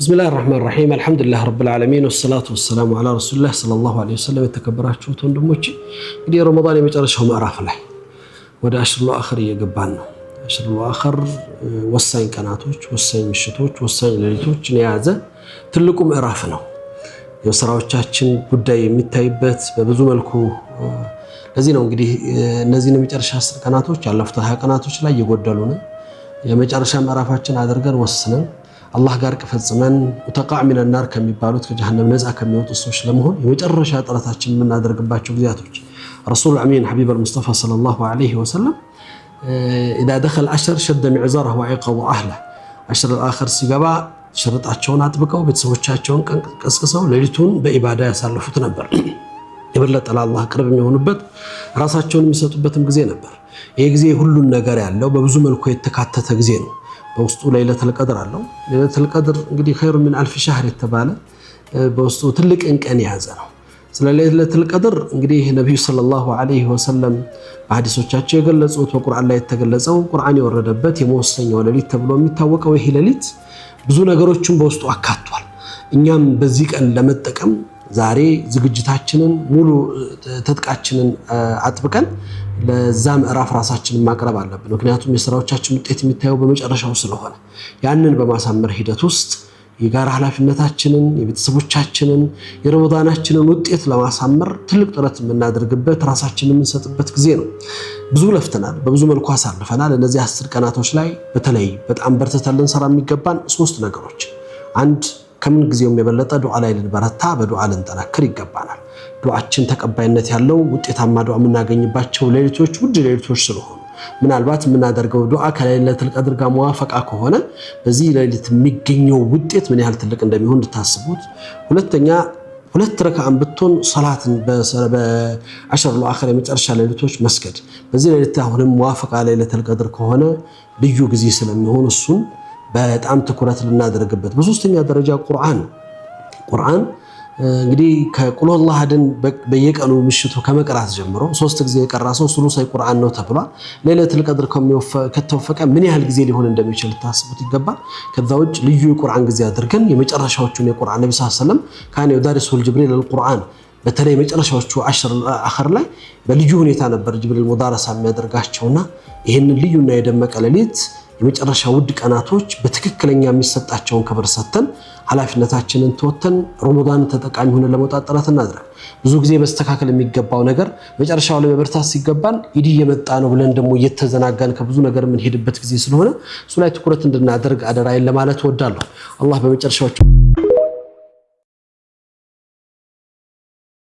بسم الله الرحمن الرحيم الحمد لله رب العالمين والصلاة والسلام على رسول الله صلى الله عليه وسلم የተከበራችሁ ወንድሞቼ እንግዲህ ረመዳን የመጨረሻው ምዕራፍ ላይ ወደ አሽሩል አኺር እየገባን ነው። አሽሩል አኺር ወሳኝ ቀናቶች፣ ወሳኝ ምሽቶች፣ ወሳኝ ሌሊቶችን የያዘ ትልቁ ምዕራፍ ነው። የሥራዎቻችን ጉዳይ የሚታይበት በብዙ መልኩ ለዚህ ነው እንግዲህ እነዚህን የመጨረሻ 10 ቀናቶች ያለፉት 20 ቀናቶች ላይ እየጎደሉ ነው። የመጨረሻ ምዕራፋችን አድርገን ወስነን አላህ ጋር ከፈጽመን ሙተቃዕ ሚነ ናር ከሚባሉት ከጀሃነም ነፃ ከሚወጡ ሰዎች ለመሆን የመጨረሻ ጥረታችን የምናደርግባቸው ጊዜያቶች ረሱል አሚን ሐቢብ አልሙስጠፋ ሰለላሁ ዐለይሂ ወሰለም إذا دخل عشر شد معزره وعقب أهله عشر الآخر ሲገባ ሽርጣቸውን አጥብቀው ቤተሰቦቻቸውን ቀስቅሰው ሌሊቱን በኢባዳ ያሳልፉት ነበር። የበለጠ ለአላህ ቅርብ የሚሆኑበት ራሳቸውን የሚሰጡበትም ጊዜ ነበር። ይሄ ጊዜ ሁሉን ነገር ያለው በብዙ መልኩ የተካተተ ጊዜ ነው። በውስጡ ለይለቱል ቀድር አለው። ለይለቱል ቀድር እንግዲህ ኸይሩ ሚን አልፍ ሸህር የተባለ በውስጡ ትልቅ ቀን የያዘ ነው። ስለ ለይለቱል ቀድር እንግዲህ ነብዩ ሰለላሁ ዐለይሂ ወሰለም በሐዲሶቻቸው የገለጹት በቁርአን ላይ የተገለጸው ቁርአን የወረደበት የመወሰኛው ሌሊት ተብሎ የሚታወቀው ይሄ ሌሊት ብዙ ነገሮችን በውስጡ አካቷል። እኛም በዚህ ቀን ለመጠቀም ዛሬ ዝግጅታችንን ሙሉ ተጥቃችንን አጥብቀን ለዛ ምዕራፍ ራሳችንን ማቅረብ አለብን። ምክንያቱም የሥራዎቻችን ውጤት የሚታየው በመጨረሻው ስለሆነ ያንን በማሳመር ሂደት ውስጥ የጋራ ኃላፊነታችንን የቤተሰቦቻችንን የረመዳናችንን ውጤት ለማሳመር ትልቅ ጥረት የምናደርግበት ራሳችንን የምንሰጥበት ጊዜ ነው። ብዙ ለፍተናል፣ በብዙ መልኩ አሳልፈናል። እነዚህ 10 ቀናቶች ላይ በተለይ በጣም በርትተን ልንሰራ የሚገባን 3 ነገሮች፣ አንድ ከምን ጊዜውም የበለጠ ዱዓ ላይ ልንበረታ በዱዓ ልንጠናክር ይገባናል። ዱዓችን ተቀባይነት ያለው ውጤታማ ዱዓ የምናገኝባቸው ሌሊቶች ውድ ሌሊቶች ስለሆኑ ምናልባት የምናደርገው ዱዓ ከለይለቱል ቀድር ጋር ሙዋፈቃ ከሆነ በዚህ ሌሊት የሚገኘው ውጤት ምን ያህል ትልቅ እንደሚሆን እንድታስቡት። ሁለተኛ 2 ረካዓን ብትሆን ሶላትን በአሽሩል አኺር የመጨረሻ ሌሊቶች መስገድ በዚህ ሌሊት አሁንም ሙዋፈቃ ለይለቱል ቀድር ከሆነ ልዩ ጊዜ ስለሚሆን እሱን በጣም ትኩረት ልናደርግበት። በሶስተኛ ደረጃ ቁርአን እንግዲህ ከቁል ሁወላሁ አሐድን በየቀኑ ምሽቱ ከመቅራት ጀምሮ 3 ጊዜ የቀራ ሰው ሱሉሳይ ቁርአን ነው ተብሏል። ለይለቱል ቀድር ከተወፈቀ ምን ያህል ጊዜ ሊሆን እንደሚችል ታስቡት ይገባል። ከዛ ውጭ ልዩ የቁርአን ጊዜ አድርገን የመጨረሻዎቹን የቁርአን ነብዩ ሰለላሁ ዐለይሂ ወሰለም ካን ይዳሪሱል ጅብሪል አልቁርአን በተለይ መጨረሻዎቹ 10 አኺር ላይ በልዩ ሁኔታ ነበር ጅብሪል ሙዳረሳ የሚያደርጋቸውና ይሄንን ልዩና የደመቀ ሌሊት የመጨረሻ ውድ ቀናቶች በትክክለኛ የሚሰጣቸውን ክብር ሰጥተን ኃላፊነታችንን ተወጥተን ረመዳን ተጠቃሚ ሆነን ለመውጣት ጥረት እናድርግ። ብዙ ጊዜ በስተካከል የሚገባው ነገር መጨረሻው ላይ በበርታት ሲገባን ኢዲ የመጣ ነው ብለን ደግሞ እየተዘናጋን ከብዙ ነገር የምንሄድበት ጊዜ ስለሆነ እሱ ላይ ትኩረት እንድናደርግ አደራዬን ለማለት እወዳለሁ። አላህ በመጨረሻዎቹ